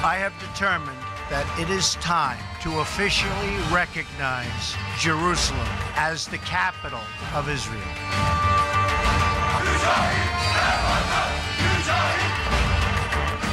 I have determined that it is time to officially recognize Jerusalem as the capital of Israel.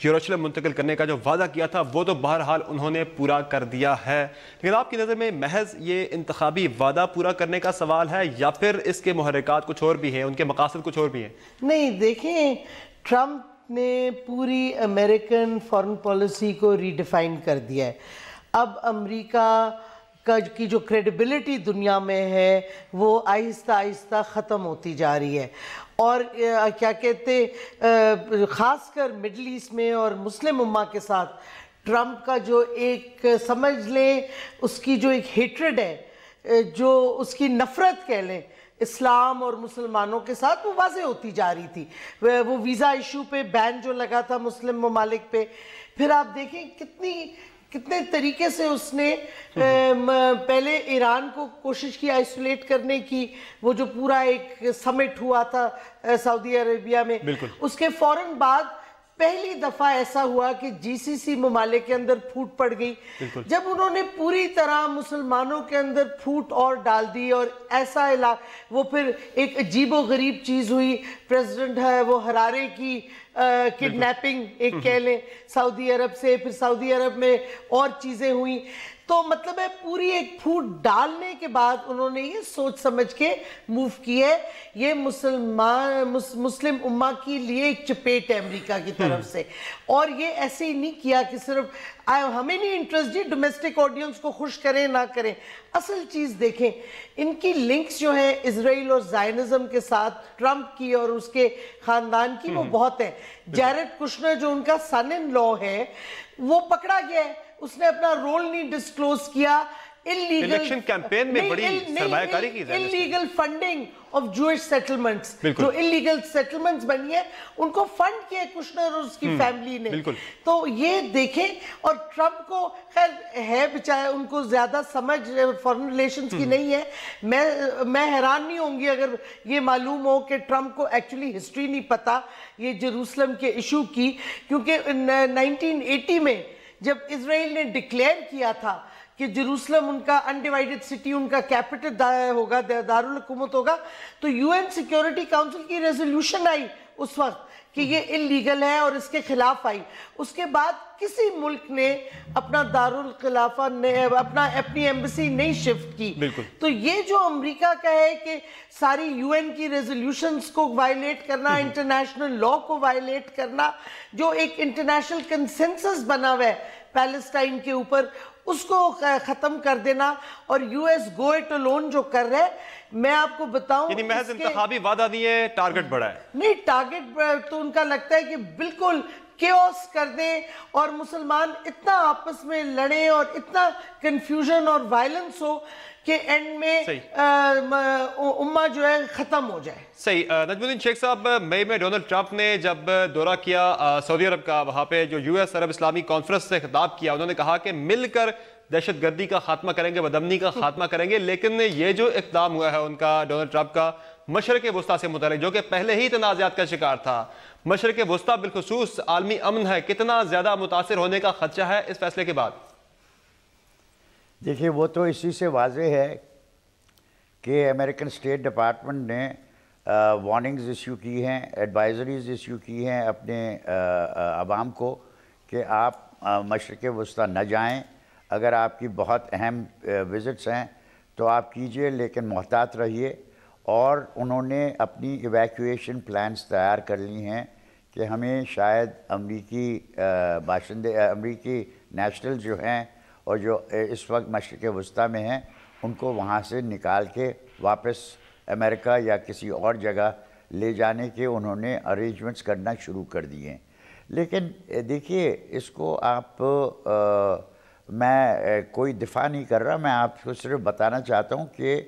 یروشلم منتقل کرنے کا جو وعدہ کیا تھا وہ تو بہرحال انہوں نے پورا کر دیا ہے، لیکن آپ کی نظر میں محض یہ انتخابی وعدہ پورا کرنے کا سوال ہے یا پھر اس کے محرکات کچھ اور بھی ہیں، ان کے مقاصد کچھ اور بھی ہیں؟ نہیں، دیکھیں، ٹرمپ نے پوری امریکن فارن پالیسی کو ریڈیفائن کر دیا ہے۔ اب امریکہ کی جو کریڈیبلٹی دنیا میں ہے وہ آہستہ آہستہ ختم ہوتی جا رہی ہے، اور کیا کہتے خاص کر مڈل ایسٹ میں اور مسلم امہ کے ساتھ ٹرمپ کا جو ایک سمجھ لیں اس کی جو ایک ہیٹرڈ ہے، جو اس کی نفرت کہہ لیں اسلام اور مسلمانوں کے ساتھ، وہ واضح ہوتی جا رہی تھی۔ وہ ویزا ایشو پہ بین جو لگا تھا مسلم ممالک پہ، پھر آپ دیکھیں کتنے طریقے سے اس نے پہلے ایران کو کوشش کی آئسولیٹ کرنے کی، وہ جو پورا ایک سمٹ ہوا تھا سعودی عربیہ میں، اس کے فوراً بعد پہلی دفعہ ایسا ہوا کہ جی سی سی ممالک کے اندر پھوٹ پڑ گئی، جب انہوں نے پوری طرح مسلمانوں کے اندر پھوٹ اور ڈال دی، اور ایسا وہ پھر ایک عجیب و غریب چیز ہوئی، پریزیڈنٹ ہے وہ ہرارے کی کڈنیپنگ ایک کہہ لیں سعودی عرب سے، پھر سعودی عرب میں اور چیزیں ہوئیں، تو مطلب ہے پوری ایک پھوٹ ڈالنے کے بعد انہوں نے یہ سوچ سمجھ کے موو کی ہے، یہ مسلم امہ کے لیے ایک چپیٹ ہے امریکہ کی طرف سے، اور یہ ایسے ہی نہیں کیا کہ صرف ہمیں نہیں انٹرسٹ جی ڈومیسٹک آڈینس کو خوش کریں نہ کریں، اصل چیز دیکھیں ان کی لنکس جو ہیں اسرائیل اور زائنزم کے ساتھ ٹرمپ کی اور اس کے خاندان کی وہ بہت ہیں۔ جیرڈ کشنر جو ان کا سن ان لا ہے وہ پکڑا گیا ہے، اس نے اپنا رول نہیں ڈسکلوز کیا، الیکشن کیمپین میں بڑی سرمایہ کاری کی illegal funding of Jewish settlements, جو انلیگل سیٹلمنٹس بنی ہیں ان کو فنڈ کیا کشنر اور اس کی فیملی نے، تو یہ دیکھیں، اور ٹرمپ کو خیر ہے بچائے ان کو زیادہ سمجھ فارن ریلیشنز کی نہیں ہے، میں حیران نہیں ہوں گی اگر یہ معلوم ہو کہ ٹرمپ کو ایکچولی ہسٹری نہیں پتا یہ جیروسلم کے ایشو کی، کیونکہ 1980 میں جب اسرائیل نے ڈکلیئر کیا تھا کہ جیروسلم ان کا انڈیوائیڈڈ سٹی، ان کا کیپٹل ہوگا، دارالحکومت ہوگا، تو یو این سیکیورٹی کاؤنسل کی ریزولوشن آئی اس وقت کہ یہ انلیگل ہے اور اس کے خلاف آئی۔ اس کے بعد کسی ملک نے اپنا دارالخلافہ اپنی ایمبیسی نہیں شفٹ کی، تو یہ جو امریکہ کا ہے کہ ساری یو این کی ریزولوشنز کو وائلیٹ کرنا، انٹرنیشنل لا کو وائلیٹ کرنا، جو ایک انٹرنیشنل کنسنسس بنا ہوا ہے پیلسٹائن کے اوپر، اس کو ختم کر دینا، اور U S go it alone جو کر رہے ہیں، میں آپ کو بتاؤں یعنی محض انتخابی وعدہ نہیں ہے، ٹارگٹ بڑا ہے۔ نہیں، ٹارگٹ تو ان کا لگتا ہے کہ بالکل کیوس کر دیں اور مسلمان اتنا آپس میں لڑیں اور اتنا کنفیوژن اور وائلنس ہو کہ اینڈ میں امہ جو ہے ختم ہو جائے۔ صحیح۔ نجم الدین شیخ صاحب، مئی میں ڈونلڈ ٹرمپ نے جب دورہ کیا سعودی عرب کا، وہاں پہ جو یو ایس عرب اسلامی کانفرنس سے خطاب کیا، انہوں نے کہا کہ مل کر دہشت گردی کا خاتمہ کریں گے، بدامنی کا خاتمہ کریں گے، لیکن یہ جو اقدام ہوا ہے ان کا ڈونلڈ ٹرمپ کا مشرق وسطیٰ سے متعلق، جو کہ پہلے ہی تنازعات کا شکار تھا، مشرق وسطیٰ بالخصوص عالمی امن ہے، کتنا زیادہ متاثر ہونے کا خدشہ ہے اس فیصلے کے بعد؟ دیکھیے، وہ تو اسی سے واضح ہے کہ امریکن اسٹیٹ ڈپارٹمنٹ نے وارننگز ایشو کی ہیں، ایڈوائزریز ایشو کی ہیں اپنے عوام کو کہ آپ مشرق وسطیٰ نہ جائیں، اگر آپ کی بہت اہم وزٹس ہیں تو آپ کیجئے لیکن محتاط رہیے، اور انہوں نے اپنی ایویکویشن پلانز تیار کر لی ہیں کہ ہمیں شاید امریکی امریکی نیشنل جو ہیں اور جو اس وقت مشرق وسطیٰ میں ہیں ان کو وہاں سے نکال کے واپس امریکہ یا کسی اور جگہ لے جانے کے انہوں نے ارینجمنٹس کرنا شروع کر دیے ہیں۔ لیکن دیکھیے، اس کو آپ میں کوئی دفاع نہیں کر رہا، میں آپ کو صرف بتانا چاہتا ہوں کہ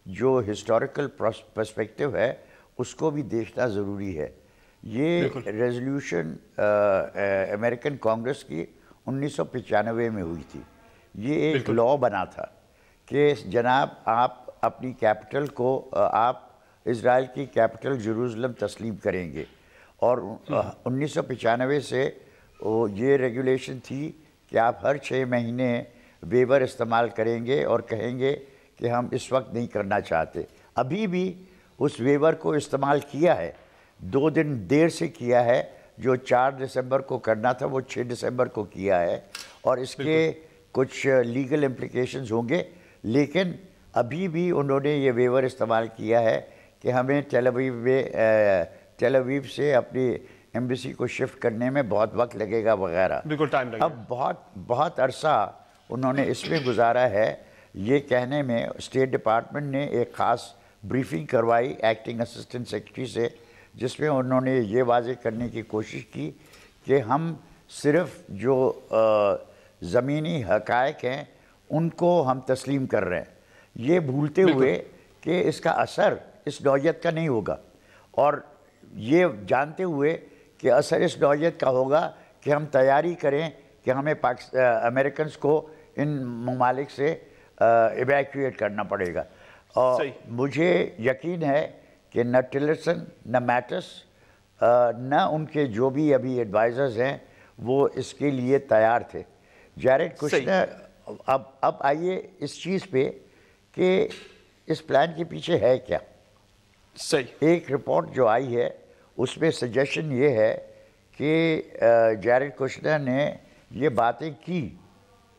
جو ہسٹوریکل پرسپیکٹیو ہے اس کو بھی دیکھنا ضروری ہے۔ یہ ریزولوشن امریکن کانگریس کی 1995 میں ہوئی تھی، یہ ایک لا بنا تھا کہ جناب آپ اپنی کیپٹل کو آپ اسرائیل کی کیپٹل جیروسلم تسلیم کریں گے، اور 1995 سے یہ ریگولیشن تھی کہ آپ ہر 6 مہینے ویور استعمال کریں گے اور کہیں گے کہ ہم اس وقت نہیں کرنا چاہتے۔ ابھی بھی اس ویور کو استعمال کیا ہے، 2 دن دیر سے کیا ہے، جو 4 دسمبر کو کرنا تھا وہ 6 دسمبر کو کیا ہے، اور اس کے کچھ لیگل امپلیکیشنز ہوں گے، لیکن ابھی بھی انہوں نے یہ ویور استعمال کیا ہے کہ ہمیں ٹیل اویو سے اپنی ایمبیسی کو شفٹ کرنے میں بہت وقت لگے گا وغیرہ. بالکل ٹائم لگے گا. اب بہت عرصہ انہوں نے اس میں گزارا ہے یہ کہنے میں. اسٹیٹ ڈپارٹمنٹ نے ایک خاص بریفنگ کروائی ایکٹنگ اسسٹنٹ سیکرٹری سے، جس میں انہوں نے یہ واضح کرنے کی کوشش کی کہ ہم صرف جو زمینی حقائق ہیں ان کو ہم تسلیم کر رہے ہیں، یہ بھولتے ہوئے کہ اس کا اثر اس نوعیت کا نہیں ہوگا، اور یہ جانتے ہوئے کہ اثر اس نوعیت کا ہوگا کہ ہم تیاری کریں کہ ہمیں امریکنز کو ان ممالک سے ایویکویٹ کرنا پڑے گا. اور مجھے یقین ہے کہ نہ ٹلرسن نہ میٹس نہ ان کے جو بھی ابھی ایڈوائزرز ہیں وہ اس کے لیے تیار تھے. جیرڈ کشنر اب آئیے اس چیز پہ کہ اس پلان کے پیچھے ہے کیا. ایک رپورٹ جو آئی ہے اس میں سجیشن یہ ہے کہ جیرڈ کشنر نے یہ باتیں کی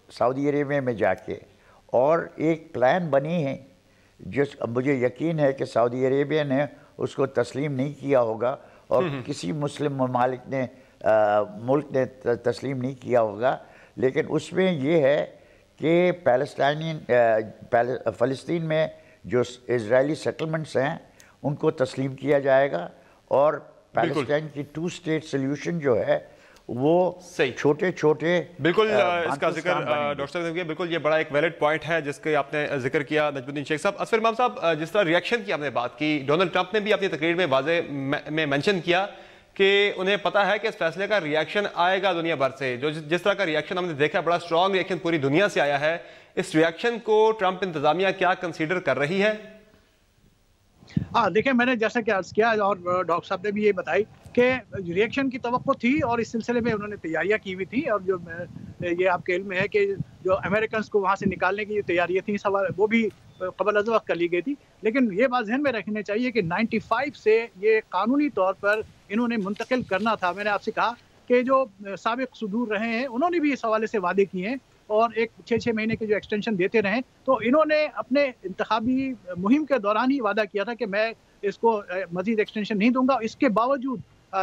سعودی عربیہ میں جا کے، اور ایک پلان بنی ہے جس مجھے یقین ہے کہ سعودی عربیہ نے اس کو تسلیم نہیں کیا ہوگا، اور کسی مسلم ملک نے تسلیم نہیں کیا ہوگا، لیکن اس میں یہ ہے کہ فلسطین میں جو اسرائیلی سیٹلمنٹس ہیں ان کو تسلیم کیا جائے گا، اور پیلسٹائن کی 2 اسٹیٹ سلیوشن جو ہے وہ چھوٹے چھوٹے بالکل اس کا ذکر ڈاکٹر صاحب نے کیا. بالکل یہ بڑا ایک ویلڈ پوائنٹ ہے جس کے آپ نے ذکر کیا نجم الدین شیخ صاحب. اسفر امام صاحب، جس طرح ریاکشن کی آپ نے بات کی، ڈونلڈ ٹرمپ نے بھی اپنی تقریر میں واضح میں مینشن کیا کہ انہیں پتہ ہے کہ اس فیصلے کا ریاکشن آئے گا دنیا بھر سے. جس طرح کا ریاکشن ہم نے دیکھا، بڑا اسٹرانگ ریاکشن پوری دنیا سے آیا ہے. اس ریاکشن کو ٹرمپ انتظامیہ کیا کنسیڈر کر رہی ہے؟ دیکھیں، میں نے جیسا کہ عرض کیا اور ڈاکٹر صاحب نے بھی یہ بتائی کہ ریئیکشن کی توقع تھی، اور اس سلسلے میں انہوں نے تیاریاں کی ہوئی تھی، اور جو یہ آپ کے علم میں ہے کہ جو امریکنز کو وہاں سے نکالنے کی تیاریاں تھیں وہ بھی قبل از وقت کر لی گئی تھی. لیکن یہ بات ذہن میں رکھنی چاہیے کہ 95 سے یہ قانونی طور پر انہوں نے منتقل کرنا تھا. میں نے آپ سے کہا کہ جو سابق صدور رہے ہیں انہوں نے بھی اس حوالے سے وعدے کیے ہیں، اور ایک 6 مہینے کے جو ایکسٹینشن دیتے رہیں، تو انہوں نے اپنے انتخابی مہم کے دوران ہی وعدہ کیا تھا کہ میں اس کو مزید ایکسٹینشن نہیں دوں گا. اس کے باوجود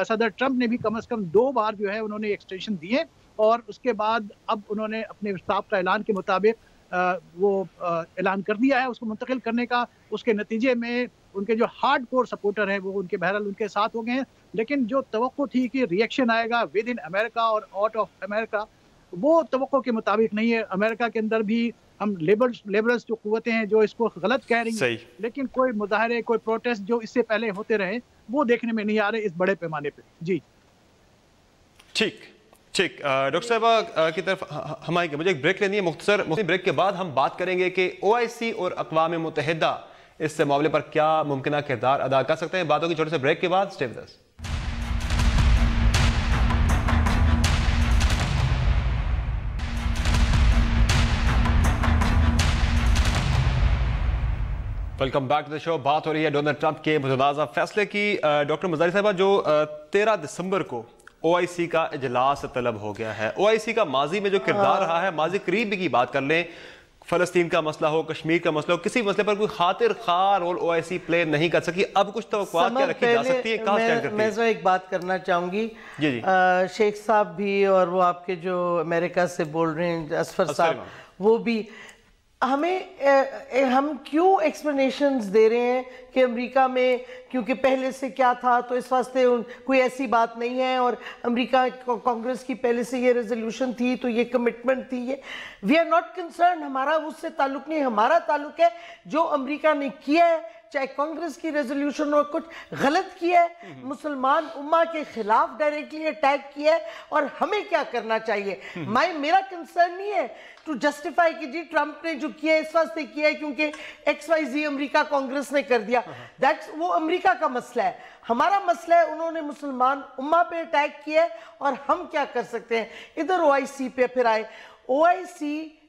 صدر ٹرمپ نے بھی کم از کم 2 بار جو ہے انہوں نے ایکسٹینشن دیے، اور اس کے بعد اب انہوں نے اپنے سابقہ اعلان کے مطابق وہ اعلان کر دیا ہے اس کو منتقل کرنے کا. اس کے نتیجے میں ان کے جو ہارڈ کور سپورٹر ہیں وہ ان کے بہرحال ان کے ساتھ ہو گئے ہیں. لیکن جو توقع تھی کہ ریئیکشن آئے گا ود ان امریکہ اور آؤٹ آف امریکہ، وہ توقع کے مطابق نہیں ہے. امریکہ کے اندر بھی ہم لیبرلز جو قوتیں ہیں جو اس کو غلط کہہ رہی ہیں، لیکن کوئی مظاہرے، کوئی پروٹیسٹ جو اس سے پہلے ہوتے رہے وہ دیکھنے میں نہیں آ رہے اس بڑے پیمانے پہ. جی ٹھیک. ڈاکٹر صاحبہ کی طرف ہم آئیں گے. مجھے ایک بریک لینی ہے مختصر بریک کے بعد ہم بات کریں گے کہ OIC اور اقوام متحدہ اس سے معاملے پر کیا ممکنہ کردار ادا کر سکتے ہیں. باتوں کی چھوٹے سے بریک کے بعد stay with us. Welcome back to the show. بات ہو رہی ہے ڈونلڈ ٹرمپ کے متنازع فیصلے کی. ڈاکٹر مزاری صاحبہ، جو 13 دسمبر کو OIC کا اجلاس طلب ہو گیا ہے، OIC کا ماضی میں جو کردار رہا ہے، ماضی قریب کی بات کر لیں، فلسطین کا مسئلہ ہو، کشمیر کا مسئلہ ہو، کسی مسئلے پر کوئی خاطر خواہ رول OIC پلے نہیں کر سکی. اب کچھ توقعات کیا رکھی جا سکتی ہے؟ کہاں اسٹینڈ کرتی ہے؟ میں ذرا ایک بات کرنا چاہوں گی. شیخ صاحب بھی اور وہ آپ کے جو امریکہ سے بول رہے ہیں اسفر صاحب، وہ بھی ہم کیوں ایکسپلینیشنز دے رہے ہیں کہ امریکہ میں کیونکہ پہلے سے کیا تھا تو اس واسطے کوئی ایسی بات نہیں ہے، اور امریکہ کانگریس کی پہلے سے یہ ریزولوشن تھی تو یہ کمٹمنٹ تھی. یہ وی آر ناٹ کنسرن، ہمارا اس سے تعلق نہیں. ہمارا تعلق ہے جو امریکہ نے کیا ہے، چاہے کانگریس کی ریزولوشن اور کچھ غلط کیا ہے، مسلمان امہ کے خلاف ڈائریکٹلی اٹیک کیا ہے، اور ہمیں کیا کرنا چاہیے. میرا کنسرن نہیں ہے ٹو جسٹیفائی کہ جی ٹرمپ نے جو کیا ہے اس واسطے کیا ہے کیونکہ XYZ امریکہ کانگریس نے کر دیا. وہ امریکہ کا مسئلہ ہے. ہمارا مسئلہ ہے انہوں نے مسلمان امہ پہ اٹیک کیا ہے، اور ہم کیا کر سکتے ہیں. ادھر OIC پہ پھر آئے. OIC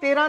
13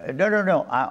No.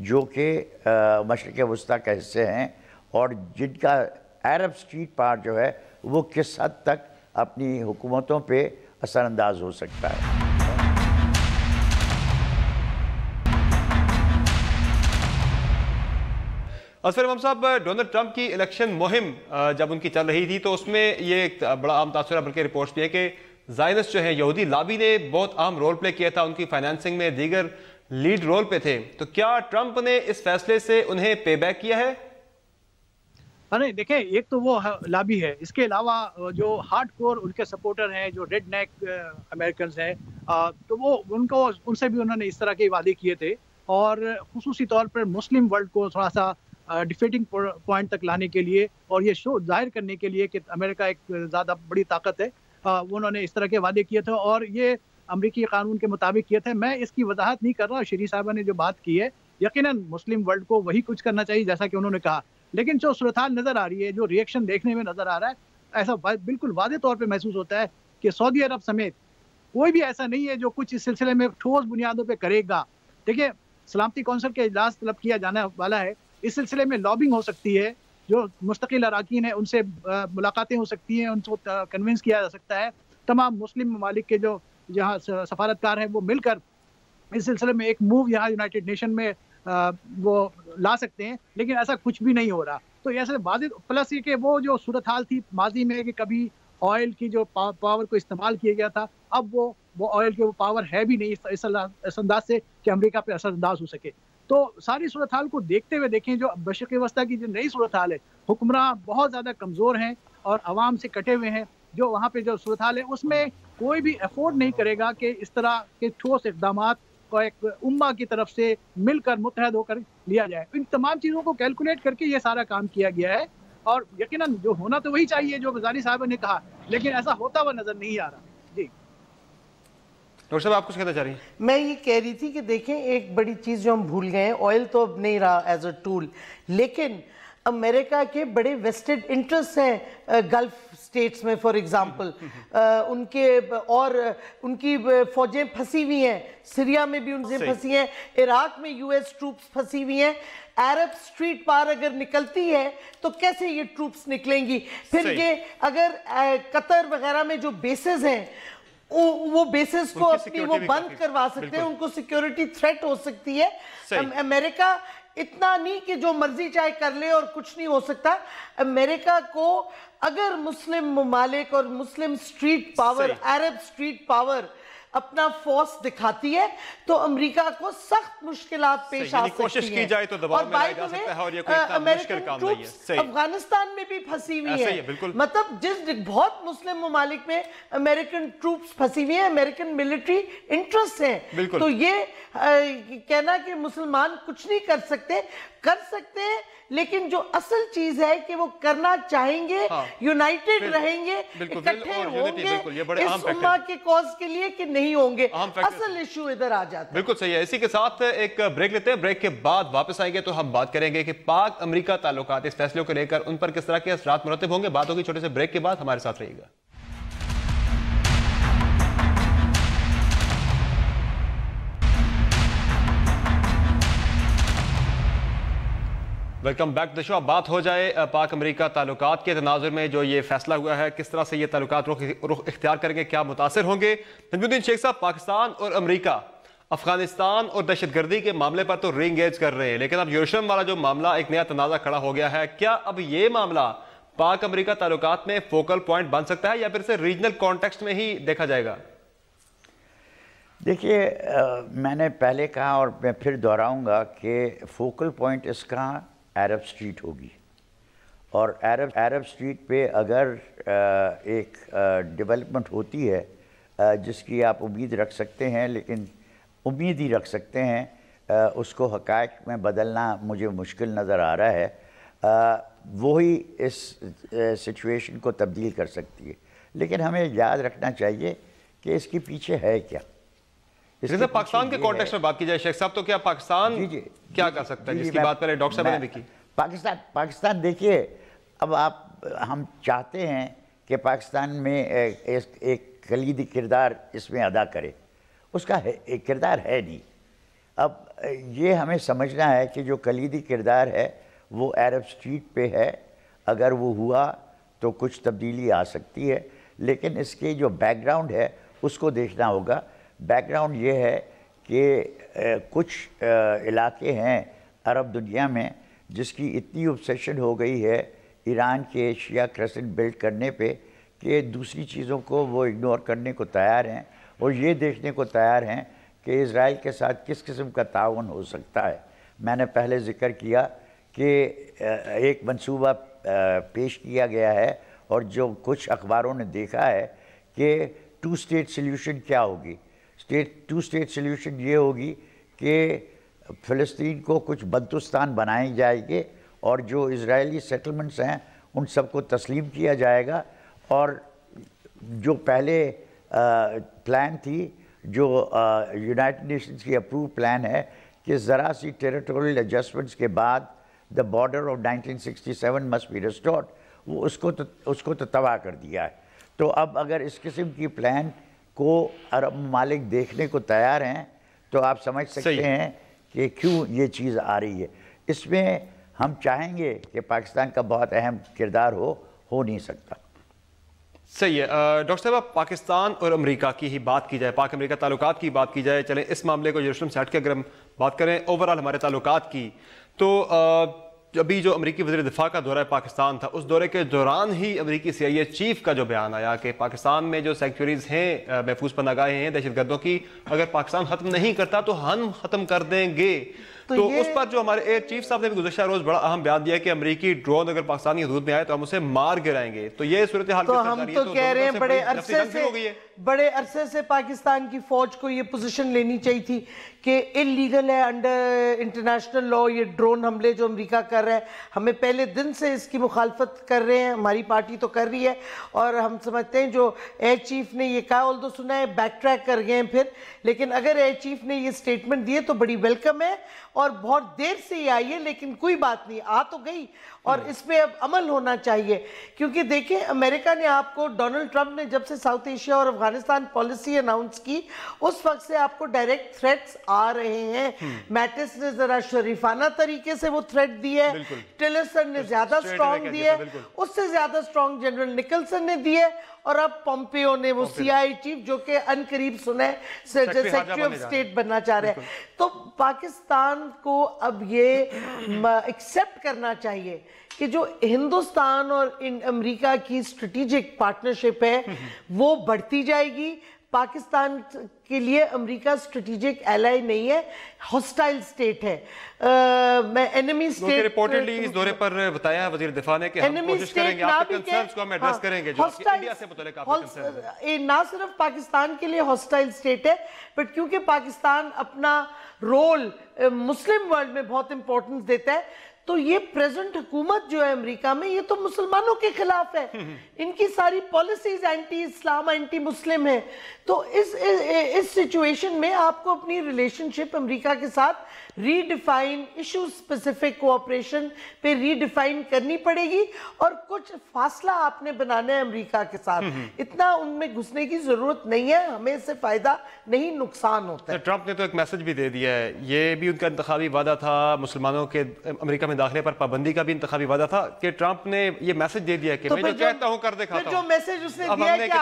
جو کہ مشرق وسطیٰ کا حصے ہیں اور جن کا عرب اسٹریٹ پاور جو ہے وہ کس حد تک اپنی حکومتوں پہ اثر انداز ہو سکتا ہے۔ اصفر امام صاحب، ڈونلڈ ٹرمپ کی الیکشن مہم جب ان کی چل رہی تھی تو اس میں یہ ایک بڑا عام تاثر ہے، بلکہ رپورٹس بھی ہے کہ زائنسٹ جو ہے یہودی لابی نے بہت اہم رول پلے کیا تھا، ان کی فائنانسنگ میں دیگر لیڈ رول پہ تھے، تو کیا ٹرمپ نے اس فیصلے سے انہیں پے بیک کیا ہے؟ نہیں دیکھیں، ایک تو وہ لابی ہے، اس کے علاوہ جو ہارڈ کور ان کے سپورٹر ہیں، جو ریڈ نیک امریکنز ہیں، تو وہ ان سے بھی انہوں نے اس طرح کے وعدے کیے تھے، اور خصوصی طور پر مسلم ورلڈ کو تھوڑا سا ڈیفیٹنگ پوائنٹ تک لانے کے لیے اور یہ شو ظاہر کرنے کے لیے کہ امریکہ ایک زیادہ بڑی طاقت ہے، انہوں نے اس طرح کے وعدے کیے تھے اور یہ امریکی قانون کے مطابق کیے تھے۔ میں اس کی وضاحت نہیں کر رہا، شیری صاحبہ نے جو بات کی ہے یقیناً مسلم ورلڈ کو وہی کچھ کرنا چاہیے جیسا کہ انہوں نے کہا، لیکن جو صورتحال نظر آ رہی ہے، جو ریئیکشن دیکھنے میں نظر آ رہا ہے، ایسا بالکل واضح طور پہ محسوس ہوتا ہے کہ سعودی عرب سمیت کوئی بھی ایسا نہیں ہے جو کچھ اس سلسلے میں ٹھوس بنیادوں پہ کرے گا۔ دیکھیں، سلامتی کونسل کے اجلاس طلب کیا جانے والا ہے، اس سلسلے میں لابنگ ہو سکتی ہے، جو مستقل اراکین ہیں ان سے ملاقاتیں ہو سکتی ہیں، ان کو کنونس کیا جا سکتا ہے، تمام مسلم ممالک کے جو جہاں سفارتکار ہیں وہ مل کر اس سلسلے میں ایک موو یہاں یونائٹڈ نیشن میں وہ لا سکتے ہیں، لیکن ایسا کچھ بھی نہیں ہو رہا۔ تو ایسے واضح پلس یہ کہ وہ جو صورتحال تھی ماضی میں کہ کبھی آئل کی جو پاور کو استعمال کیا گیا تھا، اب وہ آئل کے وہ پاور ہے بھی نہیں اس انداز سے کہ امریکہ پہ اثر انداز ہو سکے۔ تو ساری صورتحال کو دیکھتے ہوئے دیکھیں، جو مشرق وسطیٰ کی جو نئی صورتحال ہے، حکمراں بہت زیادہ کمزور ہیں اور عوام سے کٹے ہوئے ہیں، جو وہاں پہ جو صورتحال ہے اس میں کوئی بھی افورڈ نہیں کرے گا کہ اس طرح کے ٹھوس اقدامات کو ایک امہ کی طرف سے مل کر متحد ہو کر لیا جائے۔ ان تمام چیزوں کو کیلکولیٹ کر کے یہ سارا کام کیا گیا ہے، اور یقیناً جو ہونا تو وہی چاہیے جو غزالی صاحب نے کہا، لیکن ایسا ہوتا ہوا نظر نہیں آ رہا۔ جی ڈاکٹر صاحب، آپ کچھ کہنا چاہ رہی ہیں؟ میں یہ کہہ رہی تھی کہ دیکھیں، ایک بڑی چیز جو ہم بھول گئے ہیں، آئل تو اب نہیں رہا ایز اے ٹول، لیکن امریکہ کے بڑے ویسٹڈ انٹرسٹ ہیں گلف سٹیٹس میں، فار ایگزامپل ان کے اور ان کی فوجیں پھنسی ہوئی ہیں، سیریا میں بھی ان سے پھنسی ہیں، عراق میں یو ایس ٹروپس پھنسی ہوئی ہیں۔ عرب سٹریٹ پار اگر نکلتی ہے تو کیسے یہ ٹروپس نکلیں گی؟ پھر یہ اگر قطر وغیرہ میں جو بیسز ہیں وہ بیسز کو اپنی وہ بند کروا سکتے ہیں، ان کو سیکیورٹی تھریٹ ہو سکتی ہے۔ امریکہ اتنا نہیں کہ جو مرضی چاہے کر لے اور کچھ نہیں ہو سکتا۔ امریکہ کو اگر مسلم ممالک اور مسلم سٹریٹ پاور، عرب سٹریٹ پاور اپنا فورس دکھاتی ہے تو امریکہ کو سخت مشکلات پیش آ سکتی ہیں، کوشش کی جائے تو دباؤ میں لایا جا سکتا ہے، اور یہ کوئی اتنا مشکل کام نہیں ہے۔ افغانستان میں بھی پھنسی ہوئی ہیں، مطلب جس بہت مسلم ممالک میں امریکن ٹروپس پھنسی ہوئی ہیں، امریکن ملٹری انٹرسٹ ہیں۔ تو یہ کہنا کہ مسلمان کچھ نہیں کر سکتے ہیں، لیکن جو اصل چیز ہے کہ وہ کرنا چاہیں گے، یونائٹڈ رہیں گے، اکٹھے ہوں گے اس امہ کے کاز کے لیے کہ نہیں ہوں گے، اصل ایشو ادھر آ جاتا ہے۔ بالکل صحیح ہے۔ اسی کے ساتھ ایک بریک لیتے ہیں، بریک کے بعد واپس آئیں گے تو ہم بات کریں گے کہ پاک امریکہ تعلقات اس فیصلے کو لے کر ان پر کس طرح کے اثرات مرتب ہوں گے۔ بات ہوگی چھوٹے سے بریک کے بعد، ہمارے ساتھ رہیے گا۔ ویلکم بیک ٹو دی شو۔ بات ہو جائے پاک امریکہ تعلقات کے تناظر میں جو یہ فیصلہ ہوا ہے، کس طرح سے یہ تعلقات رخ اختیار کریں گے، کیا متاثر ہوں گے۔ نجم الدین شیخ صاحب، پاکستان اور امریکہ افغانستان اور دہشت گردی کے معاملے پر تو ری انگیج کر رہے ہیں، لیکن اب یروشلم والا جو معاملہ ایک نیا تنازع کھڑا ہو گیا ہے، کیا اب یہ معاملہ پاک امریکہ تعلقات میں فوکل پوائنٹ بن سکتا ہے یا پھر سے ریجنل کانٹیکسٹ میں ہی دیکھا جائے گا؟ دیکھیے، میں نے پہلے کہا اور میں پھر دہراؤں گا کہ فوکل پوائنٹ اس کا عرب سٹریٹ ہوگی، اور عرب سٹریٹ پہ اگر ایک ڈیولپمنٹ ہوتی ہے جس کی آپ امید رکھ سکتے ہیں، لیکن امید ہی رکھ سکتے ہیں، اس کو حقائق میں بدلنا مجھے مشکل نظر آ رہا ہے، وہی اس سچویشن کو تبدیل کر سکتی ہے۔ لیکن ہمیں یاد رکھنا چاہیے کہ اس کے پیچھے ہے کیا۔ جیسے پاکستان کے کانٹیکسٹ میں بات کی جائے شیخ صاحب، تو کیا پاکستان کیا کر سکتا ہے، جس کی بات پہلے ڈاکٹر صاحب نے بھی کی؟ پاکستان دیکھیے، اب ہم چاہتے ہیں کہ پاکستان میں ایک کلیدی کردار اس میں ادا کرے، اس کا ایک کردار ہے نہیں۔ اب یہ ہمیں سمجھنا ہے کہ جو کلیدی کردار ہے وہ عرب اسٹریٹ پہ ہے. اگر وہ ہوا تو کچھ تبدیلی آ سکتی ہے, لیکن اس کے جو بیک گراؤنڈ ہے اس کو دیکھنا ہوگا. بیک گراؤنڈ یہ ہے کہ کچھ علاقے ہیں عرب دنیا میں جس کی اتنی obsession ہو گئی ہے ایران کے شیعہ کرسنٹ بلڈ کرنے پہ کہ دوسری چیزوں کو وہ اگنور کرنے کو تیار ہیں اور یہ دیکھنے کو تیار ہیں کہ اسرائیل کے ساتھ کس قسم کا تعاون ہو سکتا ہے. میں نے پہلے ذکر کیا کہ ایک منصوبہ پیش کیا گیا ہے اور جو کچھ اخباروں نے دیکھا ہے کہ 2 اسٹیٹ سلیوشن کیا ہوگی. 2 اسٹیٹ سلیوشن یہ ہوگی کہ فلسطین کو کچھ بنتستان بنائے جائے گے اور جو اسرائیلی سیٹلمنٹس ہیں ان سب کو تسلیم کیا جائے گا, اور جو پہلے پلان تھی جو یونائٹڈ نیشنز کی اپروو پلان ہے کہ ذرا سی ٹیریٹوریل ایڈجسٹمنٹس کے بعد the border of 1967 must be restored, وہ اس کو تو تباہ کر دیا ہے. تو اب اگر اس قسم کی پلان کو عرب ممالک دیکھنے کو تیار ہیں تو آپ سمجھ سکتے ہیں کہ کیوں یہ چیز آ رہی ہے. اس میں ہم چاہیں گے کہ پاکستان کا بہت اہم کردار ہو نہیں سکتا. صحیح ہے. ڈاکٹر صاحب, پاکستان اور امریکہ کی ہی بات کی جائے, پاک امریکہ تعلقات کی بات کی جائے, چلیں اس معاملے کو یروشلم سے ہٹ کے اگر ہم بات کریں اوورآل ہمارے تعلقات کی, تو ابھی جو امریکی وزیر دفاع کا دورہ پاکستان تھا اس دورے کے دوران ہی امریکی CIA چیف کا جو بیان آیا کہ پاکستان میں جو سینکچوریز ہیں, محفوظ پناہگاہیں ہیں دہشت گردوں کی, اگر پاکستان ختم نہیں کرتا تو ہم ختم کر دیں گے. تو اس پر جو ہمارے ایئر چیف صاحب نے بھی گزشتہ روز بڑا اہم بیان دیا کہ امریکی ڈرون اگر پاکستانی حدود میں آئے تو ہم اسے مار گرائیں گے. تو یہ صورتحال تو ہم تو کہہ رہے ہیں بڑے عرصے سے پاکستان کی فوج کو یہ پوزیشن لینی چاہیے تھی کہ انلیگل ہے انڈر انٹرنیشنل لا یہ ڈرون حملے جو امریکہ کر رہا ہے. ہمیں پہلے دن سے اس کی مخالفت کر رہے ہیں, ہماری پارٹی تو کر رہی ہے, اور ہم سمجھتے ہیں جو ایئر چیف نے یہ کہا, اولدو سنا ہے بیک ٹریک کر گئے ہیں پھر, لیکن اگر ایئر چیف نے یہ سٹیٹمنٹ دیے تو بڑی ویلکم ہے اور بہت دیر سے ہی آئی ہے, لیکن کوئی بات نہیں, آ تو گئی اور اس پہ اب عمل ہونا چاہیے. کیونکہ دیکھیں امریکہ نے آپ کو, ڈونلڈ ٹرمپ نے جب سے ساؤتھ ایشیا اور افغانستان پالیسی اناؤنس کی اس وقت سے آپ کو ڈائریکٹ تھریٹس آ رہے ہیں. میٹس نے ذرا شریفانہ طریقے سے وہ تھریٹ دی ہے, ٹلرسن نے زیادہ سٹرونگ دی ہے, اس سے زیادہ سٹرونگ جنرل نکلسن نے دی ہے, اور اب پومپیو نے وہ CIA چیف جو کہ ان قریب سنے سیکریٹری آف اسٹیٹ بننا چاہ رہے ہیں. تو پاکستان کو اب یہ ایکسیپٹ کرنا چاہیے کہ جو ہندوستان اور امریکہ کی اسٹریٹجک پارٹنرشپ ہے وہ بڑھتی جائے گی. پاکستان کے لیے امریکہ اسٹریٹجک ایلائی نہیں ہے, ہاسٹائل اسٹیٹ ہے. میں انیمی اسٹیٹ ریپورٹڈلی اس دورے پر بتایا ہے وزیر دفاع نے کہ ہم کوشش کریں گے آپ کے کنسرنز کو ہم ایڈریس کریں گے جو انڈیا سے متعلق آپ کے کنسرنز ہیں. نہ صرف پاکستان کے لیے ہاسٹائل اسٹیٹ ہے, بٹ کیونکہ پاکستان اپنا رول مسلم ورلڈ میں بہت امپورٹنس دیتا ہے, تو یہ پریزنٹ حکومت جو ہے امریکہ میں یہ تو مسلمانوں کے خلاف ہے, ان کی ساری پالیسیز اینٹی اسلام اینٹی مسلم ہیں. تو اس سچویشن میں آپ کو اپنی ریلیشن شپ امریکہ کے ساتھ ری ڈیفائن ایشو اسپیسیفک کوآپریشن پہ ری ڈیفائن کرنی پڑے گی, اور کچھ فاصلہ آپ نے بنانا ہے امریکہ کے ساتھ. اتنا ان میں گھسنے کی ضرورت نہیں ہے, ہمیں اس سے فائدہ نہیں نقصان ہوتا ہے. ٹرمپ نے تو ایک میسج بھی دے دیا ہے, یہ بھی ان کا انتخابی وعدہ تھا, مسلمانوں کے امریکہ میں داخلے پر پابندی کا بھی انتخابی وعدہ تھا, کہ ٹرمپ نے یہ میسج دے دیا کہ میں جو کہتا ہوں کر دکھاتا ہوں. جو میسج اس نے دیا ہے کہ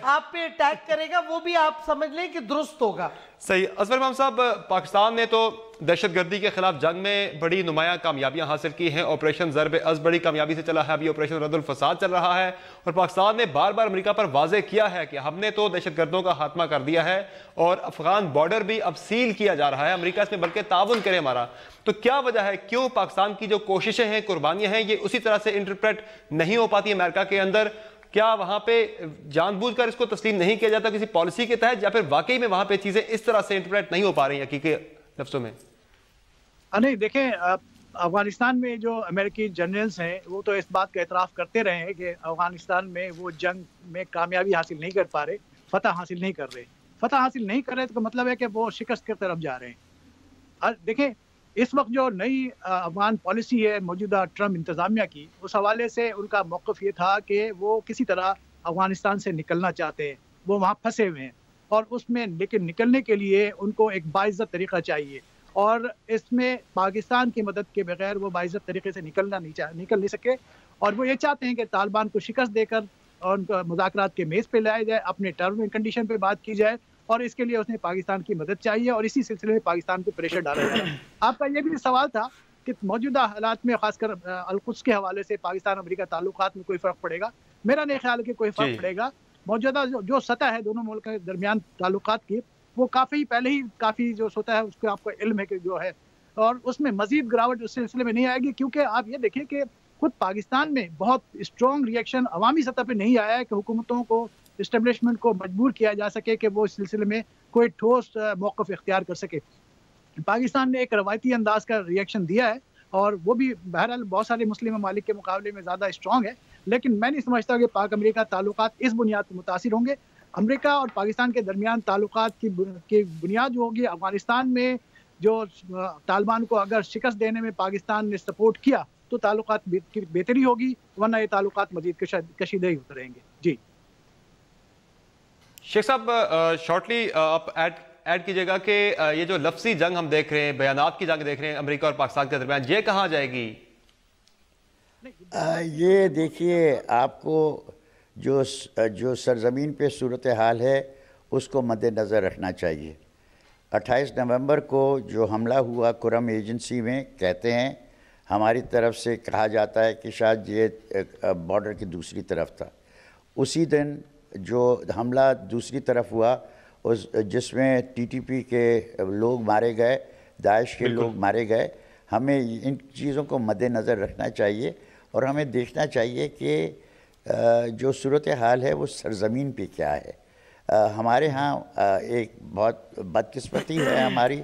آپ پہ اٹیک کرے گا وہ بھی آپ سمجھ لیں کہ درست ہوگا. صحیح. اصغر امام صاحب, پاکستان نے تو دہشت گردی کے خلاف جنگ میں بڑی نمایاں کامیابیاں حاصل کی ہیں. آپریشن ضرب از بڑی کامیابی سے چلا ہے, ابھی آپریشن رد الفساد چل رہا ہے, اور پاکستان نے بار بار امریکہ پر واضح کیا ہے کہ ہم نے تو دہشت گردوں کا خاتمہ کر دیا ہے, اور افغان بارڈر بھی اب سیل کیا جا رہا ہے, امریکہ اس میں بلکہ تعاون کرے ہمارا. تو کیا وجہ ہے, کیوں پاکستان کی جو کوششیں ہیں, قربانیاں ہیں, یہ اسی طرح سے انٹرپریٹ نہیں ہو پاتی امریکہ کے اندر؟ کیا وہاں پہ جان بوجھ کر اس کو تسلیم نہیں کیا جاتا کسی پالیسی کے تحت, یا پھر واقعی میں وہاں پہ چیزیں اس طرح سے انٹرپریٹ نہیں ہو پا رہی ہیں حقیقی لفظوں میں؟ نہیں, دیکھیں افغانستان میں جو امریکی جنرلز ہیں وہ تو اس بات کا اعتراف کرتے رہے ہیں کہ افغانستان میں وہ جنگ میں کامیابی حاصل نہیں کر پا رہے, فتح حاصل نہیں کر رہے. فتح حاصل نہیں کر رہے تو مطلب ہے کہ وہ شکست کی طرف جا رہے ہیں. دیکھیں اس وقت جو نئی افغان پالیسی ہے موجودہ ٹرمپ انتظامیہ کی, اس حوالے سے ان کا موقف یہ تھا کہ وہ کسی طرح افغانستان سے نکلنا چاہتے ہیں, وہ وہاں پھنسے ہوئے ہیں. اور اس میں لیکن نکلنے کے لیے ان کو ایک باعزت طریقہ چاہیے، اور اس میں پاکستان کی مدد کے بغیر وہ باعزت طریقے سے نکل نہیں سکے، اور وہ یہ چاہتے ہیں کہ طالبان کو شکست دے کر اور ان کو مذاکرات کے میز پہ لایا جائے، اپنے ٹرم اینڈ کنڈیشن پہ بات کی جائے، اور اس کے لیے اس نے پاکستان کی مدد چاہیے، اور اسی سلسلے میں پاکستان کو پریشر ڈالا جا رہا ہے۔ آپ کا یہ بھی سوال تھا کہ موجودہ حالات میں خاص کر القدس کے حوالے سے پاکستان امریکہ تعلقات میں کوئی فرق پڑے گا؟ میرا نہیں خیال کہ کوئی فرق پڑے گا۔ موجودہ جو سطح ہے دونوں ملکوں کے درمیان تعلقات کی، وہ کافی پہلے ہی کافی جو سطح ہے اس کو آپ کو علم ہے کہ جو ہے، اور اس میں مزید گراوٹ اس سلسلے میں نہیں آئے گی، کیونکہ آپ یہ دیکھیں کہ خود پاکستان میں بہت اسٹرانگ ریئیکشن عوامی سطح پہ نہیں آیا ہے کہ حکومتوں کو، اسٹیبلشمنٹ کو مجبور کیا جا سکے کہ وہ اس سلسلے میں کوئی ٹھوس موقف اختیار کر سکے۔ پاکستان نے ایک روایتی انداز کا ریئیکشن دیا ہے، اور وہ بھی بہرحال بہت سارے مسلم ممالک کے مقابلے میں زیادہ اسٹرانگ ہے، لیکن میں نہیں سمجھتا کہ پاک امریکہ تعلقات اس بنیاد پر متاثر ہوں گے۔ امریکہ اور پاکستان کے درمیان تعلقات کی بنیاد جو ہوگی، افغانستان میں جو طالبان کو اگر شکست دینے میں پاکستان نے سپورٹ کیا تو تعلقات کی بہتری ہوگی، ورنہ یہ تعلقات مزید کشیدہ ہی ہوتے رہیں گے۔ جی شیخ صاحب، شارٹلی آپ ایڈ کیجئے گا کہ یہ جو لفظی جنگ ہم دیکھ رہے ہیں، بیانات کی جنگ دیکھ رہے ہیں امریکہ اور پاکستان کے درمیان، یہ کہاں جائے گی؟ یہ دیکھیے، آپ کو جو سرزمین پہ صورتحال ہے اس کو مد نظر رکھنا چاہیے۔ 28 نومبر کو جو حملہ ہوا کرم ایجنسی میں، کہتے ہیں ہماری طرف سے کہا جاتا ہے کہ شاید یہ بارڈر کی دوسری طرف تھا۔ اسی دن جو حملہ دوسری طرف ہوا، جس میں TTP کے لوگ مارے گئے، داعش کے لوگ مارے گئے، ہمیں ان چیزوں کو مد نظر رکھنا چاہیے، اور ہمیں دیکھنا چاہیے کہ جو صورتحال ہے وہ سرزمین پہ کیا ہے۔ ہمارے ہاں ایک بہت بدقسمتی ہے ہماری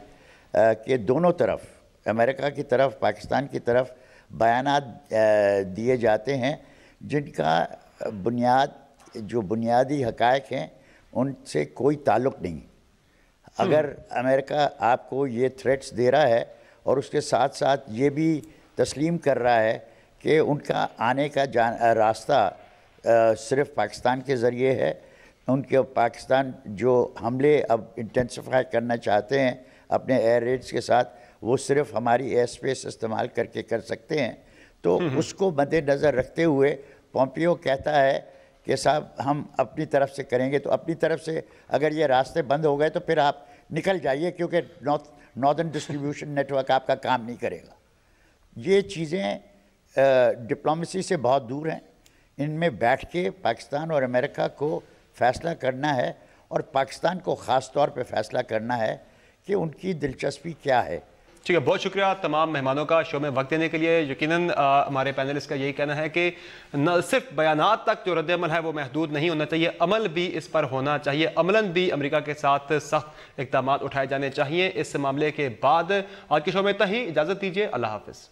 کہ دونوں طرف، امریکہ کی طرف، پاکستان کی طرف بیانات دیے جاتے ہیں جن کا جو بنیادی حقائق ہیں ان سے کوئی تعلق نہیں۔ اگر امریکہ آپ کو یہ تھریٹس دے رہا ہے اور اس کے ساتھ ساتھ یہ بھی تسلیم کر رہا ہے کہ ان کا آنے کا راستہ صرف پاکستان کے ذریعے ہے، ان کے پاکستان جو حملے اب انٹینسیفائی کرنا چاہتے ہیں اپنے ایئر ریڈز کے ساتھ، وہ صرف ہماری ایئر سپیس استعمال کر کے کر سکتے ہیں، تو اس کو مد نظر رکھتے ہوئے پومپیو کہتا ہے کہ صاحب ہم اپنی طرف سے کریں گے، تو اپنی طرف سے اگر یہ راستے بند ہو گئے تو پھر آپ نکل جائیے، کیونکہ ناردرن ڈسٹریبیوشن نیٹ ورک آپ کا کام نہیں کرے گا۔ یہ چیزیں ڈپلومیسی سے بہت دور ہیں، ان میں بیٹھ کے پاکستان اور امریکہ کو فیصلہ کرنا ہے، اور پاکستان کو خاص طور پہ فیصلہ کرنا ہے کہ ان کی دلچسپی کیا ہے۔ ٹھیک ہے، بہت شکریہ تمام مہمانوں کا شو میں وقت دینے کے لیے۔ یقیناً ہمارے پینلسٹ کا یہی کہنا ہے کہ نہ صرف بیانات تک جو رد عمل ہے وہ محدود نہیں ہونا چاہیے، عمل بھی اس پر ہونا چاہیے، عملاً بھی امریکہ کے ساتھ سخت اقدامات اٹھائے جانے چاہیے۔ اس معاملے کے بعد آج کے شو میں اتنا ہی، اجازت دیجیے، اللہ حافظ۔